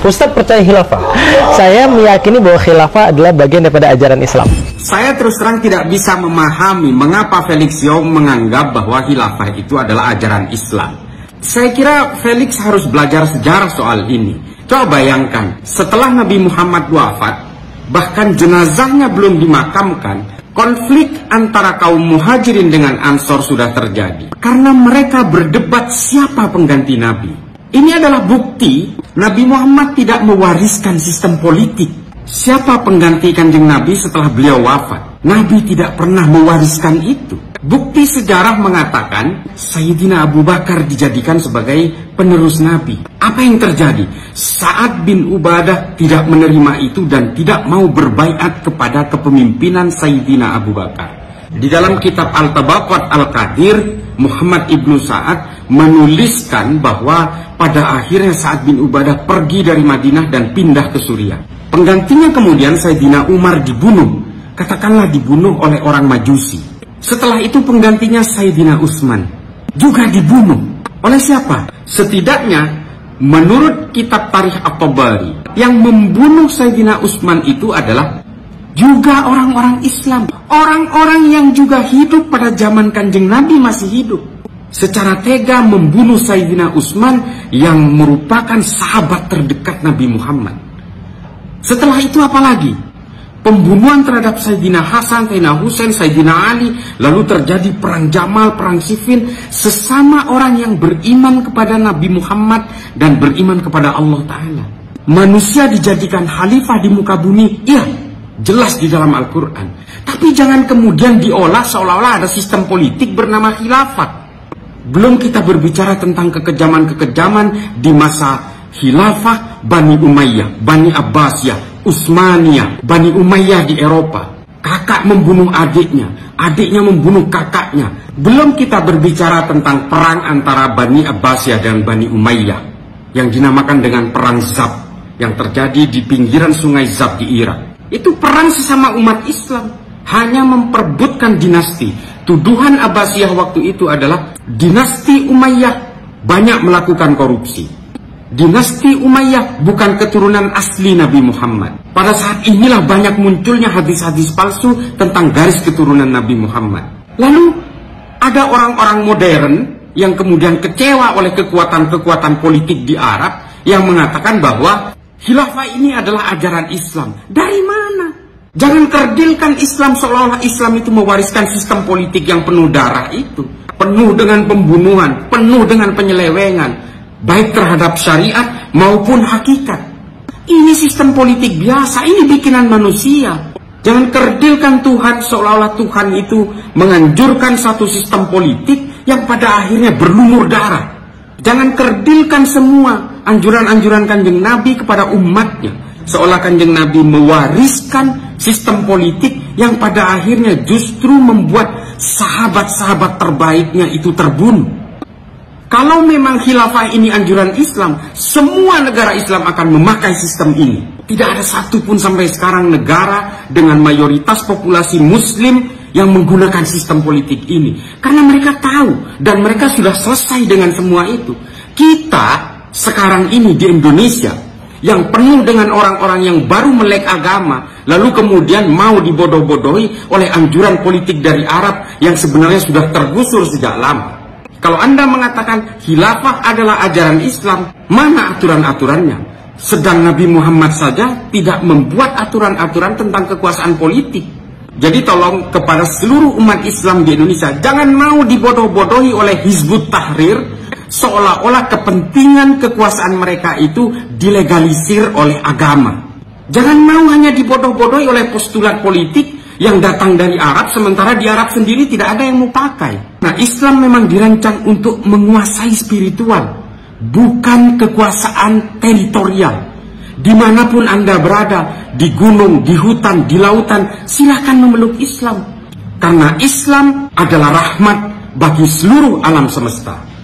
Ustadz percaya khilafah. Saya meyakini bahwa khilafah adalah bagian daripada ajaran Islam. Saya terus terang tidak bisa memahami mengapa Felix Young menganggap bahwa khilafah itu adalah ajaran Islam. Saya kira Felix harus belajar sejarah soal ini. Coba bayangkan, setelah Nabi Muhammad wafat, bahkan jenazahnya belum dimakamkan, konflik antara kaum muhajirin dengan ansor sudah terjadi. Karena mereka berdebat siapa pengganti Nabi. Ini adalah bukti Nabi Muhammad tidak mewariskan sistem politik. Siapa pengganti Kanjeng Nabi setelah beliau wafat? Nabi tidak pernah mewariskan itu. Bukti sejarah mengatakan Sayyidina Abu Bakar dijadikan sebagai penerus Nabi. Apa yang terjadi? Sa'ad bin Ubadah tidak menerima itu dan tidak mau berbaiat kepada kepemimpinan Sayyidina Abu Bakar. Di dalam kitab Al-Tabaqat Al-Qadir, Muhammad ibnu Sa'ad menuliskan bahwa pada akhirnya Sa'ad bin Ubadah pergi dari Madinah dan pindah ke Suriah. Penggantinya kemudian Sayyidina Umar dibunuh, katakanlah dibunuh oleh orang Majusi. Setelah itu penggantinya Sayyidina Utsman juga dibunuh. Oleh siapa? Setidaknya menurut kitab Tarikh At-Tabari, yang membunuh Sayyidina Utsman itu adalah juga orang-orang Islam, orang-orang yang juga hidup pada zaman Kanjeng Nabi masih hidup. Secara tega membunuh Sayyidina Utsman yang merupakan sahabat terdekat Nabi Muhammad. Setelah itu apa lagi? Pembunuhan terhadap Sayyidina Hasan, Sayyidina Husain, Sayyidina Ali. Lalu terjadi perang Jamal, perang Siffin. Sesama orang yang beriman kepada Nabi Muhammad dan beriman kepada Allah Ta'ala. Manusia dijadikan khalifah di muka bumi. Iya, jelas di dalam Al-Quran. Tapi jangan kemudian diolah seolah-olah ada sistem politik bernama khilafat. Belum kita berbicara tentang kekejaman-kekejaman di masa khilafah Bani Umayyah, Bani Abbasiyah, Utsmaniyah, Bani Umayyah di Eropa. Kakak membunuh adiknya, adiknya membunuh kakaknya. Belum kita berbicara tentang perang antara Bani Abbasiyah dan Bani Umayyah yang dinamakan dengan perang Zab, yang terjadi di pinggiran sungai Zab di Irak. Itu perang sesama umat Islam, hanya memperebutkan dinasti. Tuduhan Abbasiyah waktu itu adalah dinasti Umayyah banyak melakukan korupsi. Dinasti Umayyah bukan keturunan asli Nabi Muhammad. Pada saat inilah banyak munculnya hadis-hadis palsu tentang garis keturunan Nabi Muhammad. Lalu ada orang-orang modern yang kemudian kecewa oleh kekuatan-kekuatan politik di Arab yang mengatakan bahwa khilafah ini adalah ajaran Islam. Dari mana? Jangan kerdilkan Islam seolah-olah Islam itu mewariskan sistem politik yang penuh darah itu. Penuh dengan pembunuhan, penuh dengan penyelewengan, baik terhadap syariat maupun hakikat. Ini sistem politik biasa, ini bikinan manusia. Jangan kerdilkan Tuhan seolah-olah Tuhan itu menganjurkan satu sistem politik yang pada akhirnya berlumur darah. Jangan kerdilkan semua anjuran-anjuran Kanjeng Nabi kepada umatnya seolah Kanjeng Nabi mewariskan sistem politik yang pada akhirnya justru membuat sahabat-sahabat terbaiknya itu terbunuh. Kalau memang khilafah ini anjuran Islam, semua negara Islam akan memakai sistem ini. Tidak ada satupun sampai sekarang negara dengan mayoritas populasi Muslim yang menggunakan sistem politik ini. Karena mereka tahu dan mereka sudah selesai dengan semua itu. Kita sekarang ini di Indonesia yang penuh dengan orang-orang yang baru melek agama, lalu kemudian mau dibodoh-bodohi oleh anjuran politik dari Arab yang sebenarnya sudah tergusur sejak lama. Kalau Anda mengatakan khilafah adalah ajaran Islam, mana aturan-aturannya? Sedang Nabi Muhammad saja tidak membuat aturan-aturan tentang kekuasaan politik. Jadi tolong kepada seluruh umat Islam di Indonesia, jangan mau dibodoh-bodohi oleh Hizbut Tahrir seolah-olah kepentingan kekuasaan mereka itu dilegalisir oleh agama. Jangan mau hanya dibodoh-bodohi oleh postulat politik yang datang dari Arab, sementara di Arab sendiri tidak ada yang mau pakai. Nah, Islam memang dirancang untuk menguasai spiritual, bukan kekuasaan teritorial. Dimanapun Anda berada, di gunung, di hutan, di lautan, silakan memeluk Islam. Karena Islam adalah rahmat bagi seluruh alam semesta.